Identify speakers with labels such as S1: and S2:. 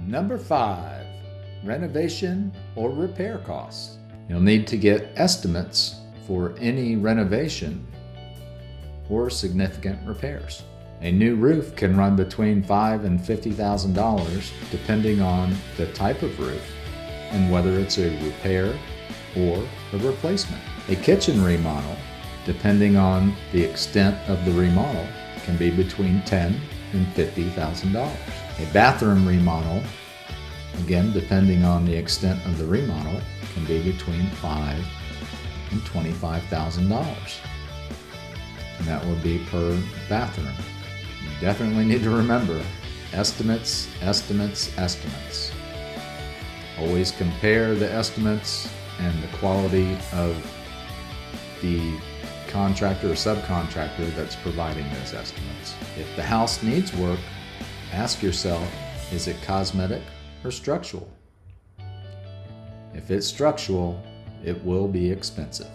S1: Number 5, renovation or repair costs. You'll need to get estimates for any renovation or significant repairs. A new roof can run between $5,000 and $50,000 depending on the type of roof and whether it's a repair or a replacement. A kitchen remodel, depending on the extent of the remodel, can be between $10,000 and $50,000. A bathroom remodel, again depending on the extent of the remodel, can be between $5,000 and $25,000. And that would be per bathroom. You definitely need to remember estimates, estimates, estimates. Always compare the estimates and the quality of the contractor or subcontractor that's providing those estimates. If the house needs work, ask yourself, is it cosmetic or structural? If it's structural, it will be expensive.